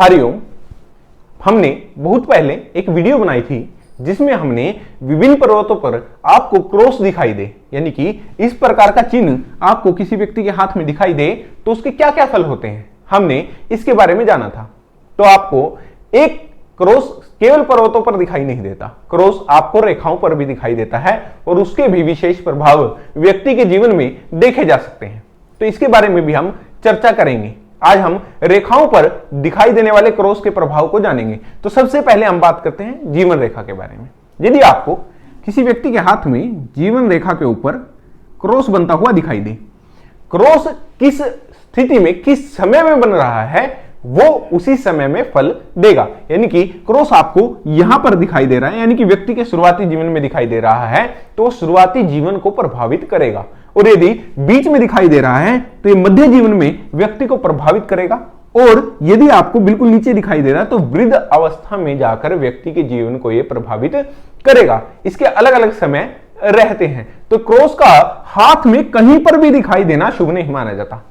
हरिओम। हमने बहुत पहले एक वीडियो बनाई थी जिसमें हमने विभिन्न पर्वतों पर आपको क्रॉस दिखाई दे, यानी कि इस प्रकार का चिन्ह आपको किसी व्यक्ति के हाथ में दिखाई दे तो उसके क्या क्या फल होते हैं, हमने इसके बारे में जाना था। तो आपको एक क्रॉस केवल पर्वतों पर दिखाई नहीं देता, क्रॉस आपको रेखाओं पर भी दिखाई देता है और उसके भी विशेष प्रभाव व्यक्ति के जीवन में देखे जा सकते हैं। तो इसके बारे में भी हम चर्चा करेंगे। आज हम रेखाओं पर दिखाई देने वाले क्रॉस के प्रभाव को जानेंगे। तो सबसे पहले हम बात करते हैं जीवन रेखा के बारे में। यदि आपको किसी व्यक्ति के हाथ में जीवन रेखा के ऊपर क्रॉस बनता हुआ दिखाई दे, क्रॉस किस स्थिति में किस समय में बन रहा है वो उसी समय में फल देगा। यानी कि क्रॉस आपको यहां पर दिखाई दे रहा है, यानी कि व्यक्ति के शुरुआती जीवन में दिखाई दे रहा है तो शुरुआती जीवन को प्रभावित करेगा। और यदि बीच में दिखाई दे रहा है तो ये मध्य जीवन में व्यक्ति को प्रभावित करेगा। और यदि आपको बिल्कुल नीचे दिखाई दे रहा है तो वृद्ध अवस्था में जाकर व्यक्ति के जीवन को यह प्रभावित करेगा। इसके अलग अलग समय रहते हैं। तो क्रॉस का हाथ में कहीं पर भी दिखाई देना शुभ नहीं माना जाता,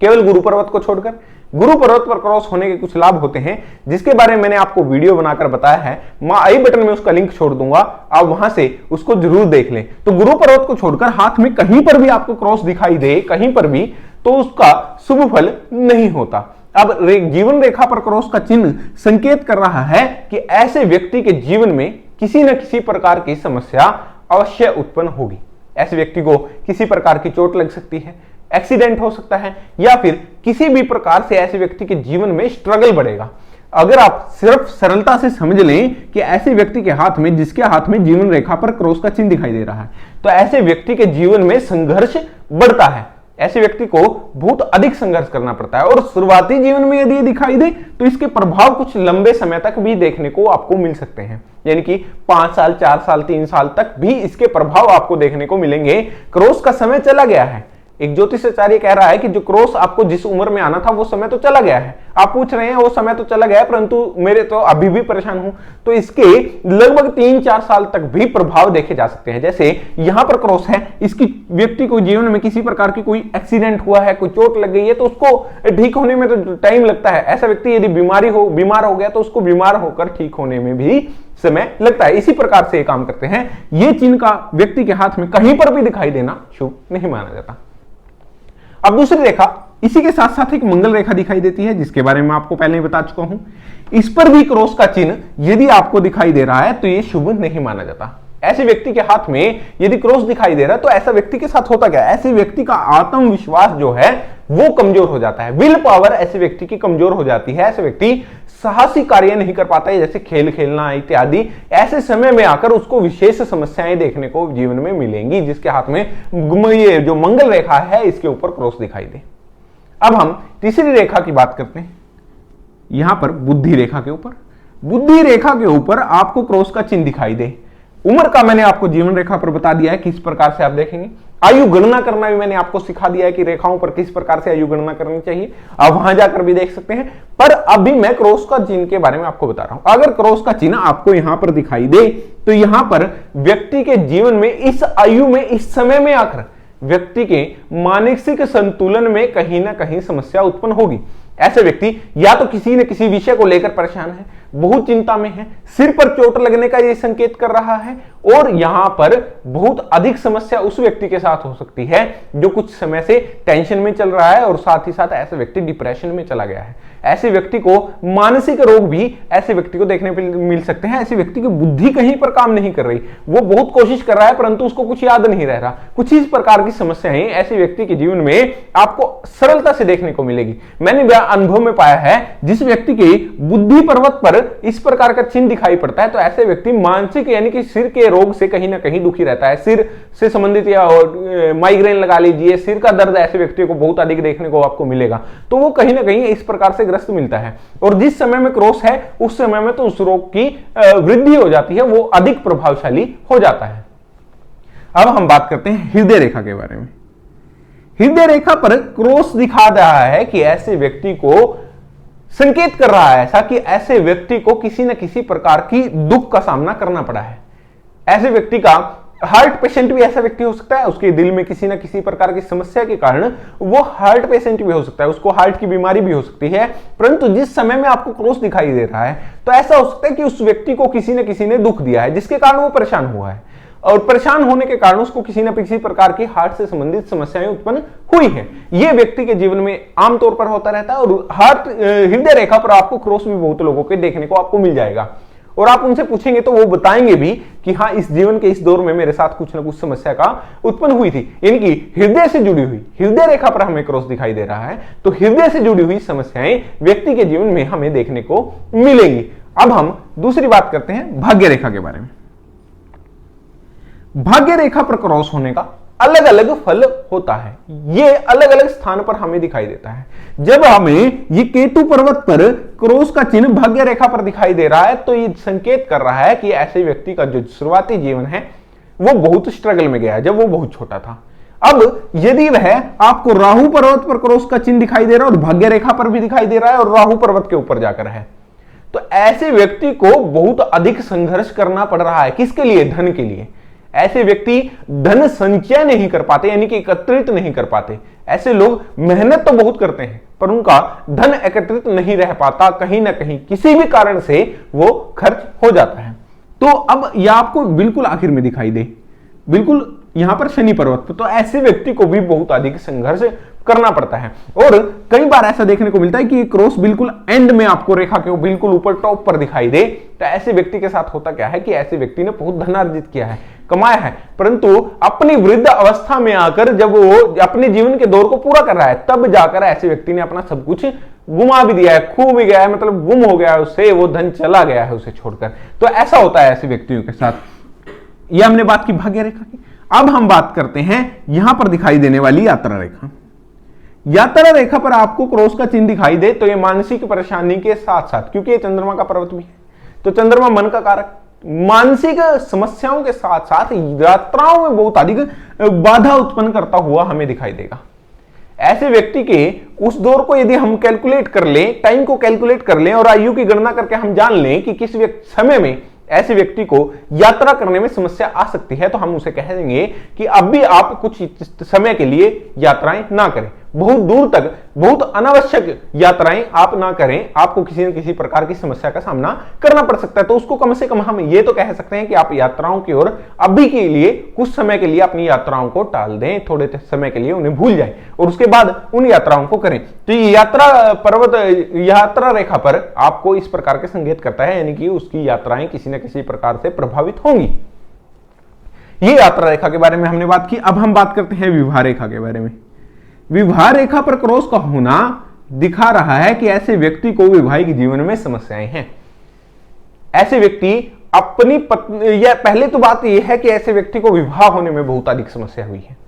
केवल गुरु पर्वत को छोड़कर। गुरु पर्वत पर क्रॉस होने के कुछ लाभ होते हैं जिसके बारे में मैंने आपको वीडियो बनाकर बताया है, मैं आई बटन में उसका लिंक छोड़ दूंगा, आप वहां से उसको जरूर देख लें। तो गुरु पर्वत को छोड़कर हाथ में कहीं पर भी आपको क्रॉस दिखाई दे, कहीं पर भी, तो उसका शुभ फल नहीं होता। अब जीवन रेखा पर क्रॉस का चिन्ह संकेत कर रहा है कि ऐसे व्यक्ति के जीवन में किसी न किसी प्रकार की समस्या अवश्य उत्पन्न होगी। ऐसे व्यक्ति को किसी प्रकार की चोट लग सकती है, एक्सीडेंट हो सकता है, या फिर किसी भी प्रकार से ऐसे व्यक्ति के जीवन में स्ट्रगल बढ़ेगा। अगर आप सिर्फ सरलता से समझ लें कि ऐसे व्यक्ति के हाथ में, जिसके हाथ में जीवन रेखा पर क्रॉस का चिन्ह दिखाई दे रहा है, तो ऐसे व्यक्ति के जीवन में संघर्ष बढ़ता है। ऐसे व्यक्ति को बहुत अधिक संघर्ष करना पड़ता है और शुरुआती जीवन में यदि दिखाई दे तो इसके प्रभाव कुछ लंबे समय तक भी देखने को आपको मिल सकते हैं, यानी कि 5 साल, 4 साल, 3 साल तक भी इसके प्रभाव आपको देखने को मिलेंगे। क्रॉस का समय चला गया है। एक ज्योतिषाचार्य कह रहा है कि जो क्रॉस आपको जिस उम्र में आना था वो समय तो चला गया है। आप पूछ रहे हैं वो समय तो चला गया है परंतु मेरे तो अभी भी परेशान हूं, तो इसके लगभग 3-4 साल तक भी प्रभाव देखे जा सकते हैं। जैसे यहां पर क्रॉस है, इसकी व्यक्ति को जीवन में किसी प्रकार की कोई एक्सीडेंट हुआ है, कोई चोट लग गई है, तो उसको ठीक होने में तो टाइम लगता है। ऐसा व्यक्ति यदि बीमार हो गया तो उसको बीमार होकर ठीक होने में भी समय लगता है। इसी प्रकार से ये काम करते हैं। ये चिन्ह का व्यक्ति के हाथ में कहीं पर भी दिखाई देना शुभ नहीं माना जाता। अब दूसरी रेखा, इसी के साथ साथ एक मंगल रेखा दिखाई देती है जिसके बारे में आपको पहले ही बता चुका हूं। इस पर भी क्रॉस का चिन्ह यदि आपको दिखाई दे रहा है तो यह शुभ नहीं माना जाता। ऐसे व्यक्ति के हाथ में यदि क्रॉस दिखाई दे रहा है तो ऐसा व्यक्ति के साथ होता क्या है, ऐसे व्यक्ति का आत्मविश्वास जो है वो कमजोर हो जाता है। विल पावर ऐसे व्यक्ति की कमजोर हो जाती है। ऐसे व्यक्ति साहसी कार्य नहीं कर पाता है, जैसे खेल खेलना इत्यादि। ऐसे समय में आकर उसको विशेष समस्याएं देखने को जीवन में मिलेंगी जिसके हाथ में ये जो मंगल रेखा है इसके ऊपर क्रॉस दिखाई दे। अब हम तीसरी रेखा की बात करते हैं। यहां पर बुद्धि रेखा के ऊपर, बुद्धि रेखा के ऊपर आपको क्रॉस का चिन्ह दिखाई दे। उम्र का मैंने आपको जीवन रेखा पर बता दिया है किस प्रकार से आप देखेंगे। आयु गणना करना भी मैंने आपको सिखा दिया है कि रेखाओं पर किस प्रकार से आयु गणना करनी चाहिए, आप वहां जाकर भी देख सकते हैं। पर अभी मैं क्रॉस का चिन्ह के बारे में आपको बता रहा हूं। अगर क्रॉस का चिन्ह आपको यहां पर दिखाई दे तो यहां पर व्यक्ति के जीवन में इस आयु में, इस समय में आकर व्यक्ति के मानसिक संतुलन में कहीं ना कहीं समस्या उत्पन्न होगी। ऐसे व्यक्ति या तो किसी न किसी विषय को लेकर परेशान है, बहुत चिंता में है, सिर पर चोट लगने का यह संकेत कर रहा है, और यहां पर बहुत अधिक समस्या उस व्यक्ति के साथ हो सकती है जो कुछ समय से टेंशन में चल रहा है और साथ ही साथ ऐसे व्यक्ति डिप्रेशन में चला गया है। ऐसे व्यक्ति को मानसिक रोग भी ऐसे व्यक्ति को देखने मिल सकते हैं। ऐसे व्यक्ति की बुद्धि कहीं पर काम नहीं कर रही, वो बहुत कोशिश कर रहा है परंतु उसको कुछ याद नहीं रह रहा। कुछ इस प्रकार की समस्याएं ऐसे व्यक्ति के जीवन में आपको सरलता से देखने को मिलेगी। मैंने अनुभव में पाया है जिस व्यक्ति की बुद्धि पर्वत पर इस प्रकार का चिन्ह दिखाई पड़ता है तो ऐसे व्यक्ति मानसिक यानी कि सिर के रोग से कहीं ना कहीं दुखी रहता है। सिर से संबंधित या माइग्रेन लगा लीजिए, सिर का दर्द ऐसे व्यक्ति को बहुत अधिक देखने को आपको मिलेगा। तो वो कहीं ना कहीं इस प्रकार से ग्रस्त मिलता है और जिस समय में क्रॉस है उस समय में तो उस रोग की वृद्धि हो जाती है, वो अधिक प्रभावशाली हो जाता है। अब हम बात करते हैं हृदय रेखा के बारे में। हृदय रेखा पर क्रॉस दिखा रहा है कि ऐसे व्यक्ति को संकेत कर रहा है ऐसा कि ऐसे व्यक्ति को किसी न किसी प्रकार की दुख का सामना करना पड़ा है। ऐसे व्यक्ति का हार्ट पेशेंट भी ऐसा व्यक्ति हो सकता है, उसके दिल में किसी ना किसी प्रकार की समस्या के कारण वो हार्ट पेशेंट भी हो सकता है, उसको हार्ट की बीमारी भी हो सकती है। परंतु जिस समय में आपको क्रॉस दिखाई दे रहा है तो ऐसा हो सकता है कि उस व्यक्ति को किसी न किसी ने दुख दिया है जिसके कारण वो परेशान हुआ है, और परेशान होने के कारण उसको किसी न किसी प्रकार की हार्ट से संबंधित समस्याएं उत्पन्न हुई है। यह व्यक्ति के जीवन में आमतौर पर होता रहता है, और हार्ट हृदय रेखा पर आपको क्रॉस भी बहुत लोगों के देखने को आपको मिल जाएगा। और आप उनसे पूछेंगे तो वो बताएंगे भी कि हाँ, इस जीवन के इस दौर में मेरे साथ कुछ ना कुछ समस्या का उत्पन्न हुई थी, यानी कि हृदय से जुड़ी हुई, हृदय रेखा पर हमें क्रॉस दिखाई दे रहा है तो हृदय से जुड़ी हुई समस्याएं व्यक्ति के जीवन में हमें देखने को मिलेंगी। अब हम दूसरी बात करते हैं भाग्य रेखा के बारे में। भाग्य रेखा पर क्रॉस होने का अलग अलग फल होता है, ये अलग अलग स्थान पर हमें दिखाई देता है। जब हमें ये केतु पर्वत पर क्रॉस का चिन्ह भाग्य रेखा पर दिखाई दे रहा है तो ये संकेत कर रहा है कि ऐसे व्यक्ति का जो शुरुआती जीवन है वो बहुत स्ट्रगल में गया है जब वो बहुत छोटा था। अब यदि वह आपको राहु पर्वत पर क्रॉस का चिन्ह दिखाई दे रहा है और भाग्य रेखा पर भी दिखाई दे रहा है और राहु पर्वत के ऊपर जाकर है, तो ऐसे व्यक्ति को बहुत अधिक संघर्ष करना पड़ रहा है। किसके लिए? धन के लिए। ऐसे व्यक्ति धन संचय नहीं कर पाते, यानी कि एकत्रित नहीं कर पाते। ऐसे लोग मेहनत तो बहुत करते हैं पर उनका धन एकत्रित नहीं रह पाता, कहीं ना कहीं किसी भी कारण से वो खर्च हो जाता है। तो अब यह आपको बिल्कुल आखिर में दिखाई दे, बिल्कुल यहां पर शनि पर्वत पर, तो ऐसे व्यक्ति को भी बहुत अधिक संघर्ष करना पड़ता है। और कई बार ऐसा देखने को मिलता है कि क्रॉस बिल्कुल एंड में आपको रेखा के बिल्कुल ऊपर टॉप पर दिखाई दे, तो ऐसे व्यक्ति के साथ होता क्या है कि ऐसे व्यक्ति ने बहुत धन अर्जित किया है, कमाया है, परंतु अपनी वृद्ध अवस्था में आकर जब वो अपने जीवन के दौर को पूरा कर रहा है तब जाकर ऐसे व्यक्ति ने अपना सब कुछ गुमा भी दिया है, खो भी गया है, मतलब गुम हो गया है उससे, वो धन चला गया है उसे छोड़कर। तो ऐसा होता है ऐसे व्यक्तियों के साथ। यह हमने बात की भाग्य रेखा की। अब हम बात करते हैं यहां पर दिखाई देने वाली यात्रा रेखा। यात्रा रेखा पर आपको क्रॉस का चिन्ह दिखाई दे तो ये मानसिक परेशानी के साथ साथ, क्योंकि ये चंद्रमा का पर्वत भी है तो चंद्रमा मन का कारक, मानसिक समस्याओं के साथ साथ यात्राओं में बहुत अधिक बाधा उत्पन्न करता हुआ हमें दिखाई देगा। ऐसे व्यक्ति के उस दौर को यदि हम कैलकुलेट कर लें, टाइम को कैलकुलेट कर लें और आयु की गणना करके हम जान लें कि किस समय में ऐसे व्यक्ति को यात्रा करने में समस्या आ सकती है, तो हम उसे कह देंगे कि अब भी आप कुछ समय के लिए यात्राएं ना करें, बहुत दूर तक बहुत अनावश्यक यात्राएं आप ना करें, आपको किसी न किसी प्रकार की समस्या का सामना करना पड़ सकता है। तो उसको कम से कम हम ये तो कह सकते हैं कि आप यात्राओं की ओर अभी के लिए कुछ समय के लिए अपनी यात्राओं को टाल दें, थोड़े समय के लिए उन्हें भूल जाएं और उसके बाद उन यात्राओं को करें। तो ये यात्रा रेखा पर आपको इस प्रकार के संकेत करता है, यानी कि उसकी यात्राएं किसी न किसी प्रकार से प्रभावित होंगी। ये यात्रा रेखा के बारे में हमने बात की। अब हम बात करते हैं विवाह रेखा के बारे में। विवाह रेखा पर क्रॉस का होना दिखा रहा है कि ऐसे व्यक्ति को वैवाहिक जीवन में समस्याएं हैं। ऐसे व्यक्ति अपनी पत्नी, या पहले तो बात यह है कि ऐसे व्यक्ति को विवाह होने में बहुत अधिक समस्या हुई है।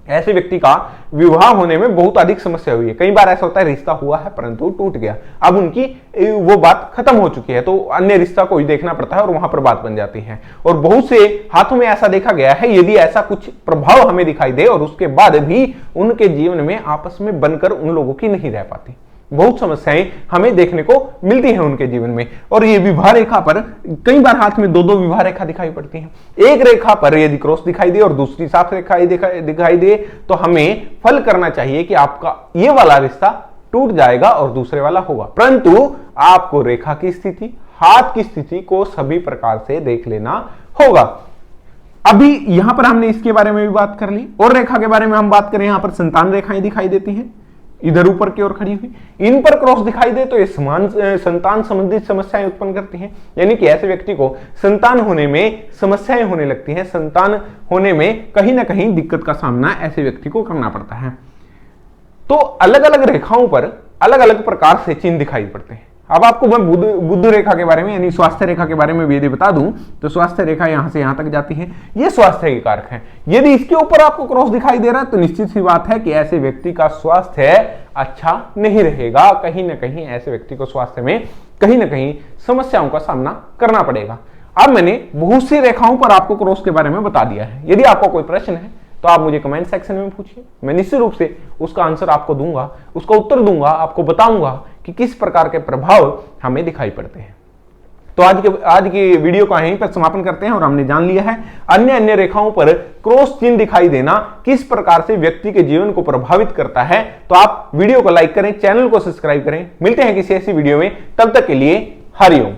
ऐसे व्यक्ति का विवाह होने में बहुत अधिक समस्या हुई है। कई बार ऐसा होता है रिश्ता हुआ है परंतु टूट गया, अब उनकी वो बात खत्म हो चुकी है तो अन्य रिश्ता कोई देखना पड़ता है और वहां पर बात बन जाती है। और बहुत से हाथों में ऐसा देखा गया है, यदि ऐसा कुछ प्रभाव हमें दिखाई दे और उसके बाद भी उनके जीवन में आपस में बनकर उन लोगों की नहीं रह पाती, बहुत समस्याएं हमें देखने को मिलती हैं उनके जीवन में। और ये विवाह रेखा पर कई बार हाथ में दो दो विवाह रेखा दिखाई पड़ती हैं। एक रेखा पर यदि क्रॉस दिखाई दे और दूसरी साफ रेखा दिखाई दे तो हमें फल करना चाहिए कि आपका ये वाला रिश्ता टूट जाएगा और दूसरे वाला होगा, परंतु आपको रेखा की स्थिति, हाथ की स्थिति को सभी प्रकार से देख लेना होगा। अभी यहां पर हमने इसके बारे में भी बात कर ली। और रेखा के बारे में हम बात करें, यहां पर संतान रेखाएं दिखाई देती हैं इधर ऊपर की ओर खड़ी हुई, इन पर क्रॉस दिखाई दे तो ये संतान संबंधित समस्याएं उत्पन्न करती हैं, यानी कि ऐसे व्यक्ति को संतान होने में समस्याएं होने लगती हैं, संतान होने में कहीं ना कहीं दिक्कत का सामना ऐसे व्यक्ति को करना पड़ता है। तो अलग अलग रेखाओं पर अलग अलग प्रकार से चिन्ह दिखाई पड़ते हैं। अब आपको मैं बुध रेखा के बारे में यानी स्वास्थ्य रेखा के बारे में भी यदि बता दूं तो स्वास्थ्य रेखा यहां से यहां तक जाती है, ये स्वास्थ्य के कारक है। यदि इसके ऊपर आपको क्रॉस दिखाई दे रहा है तो निश्चित सी बात है कि ऐसे व्यक्ति का स्वास्थ्य अच्छा नहीं रहेगा, कहीं ना कहीं ऐसे व्यक्ति को स्वास्थ्य में कहीं ना कहीं समस्याओं का सामना करना पड़ेगा। अब मैंने बहुत सी रेखाओं पर आपको क्रॉस के बारे में बता दिया है। यदि आपका कोई प्रश्न है तो आप मुझे कमेंट सेक्शन में पूछिए, मैं निश्चित रूप से उसका आंसर आपको दूंगा, उसका उत्तर दूंगा, आपको बताऊंगा कि किस प्रकार के प्रभाव हमें दिखाई पड़ते हैं। तो आज की वीडियो को यहीं पर समापन करते हैं और हमने जान लिया है अन्य रेखाओं पर क्रॉस चिन्ह दिखाई देना किस प्रकार से व्यक्ति के जीवन को प्रभावित करता है। तो आप वीडियो को लाइक करें, चैनल को सब्सक्राइब करें। मिलते हैं किसी ऐसी वीडियो में, तब तक के लिए हरिओम।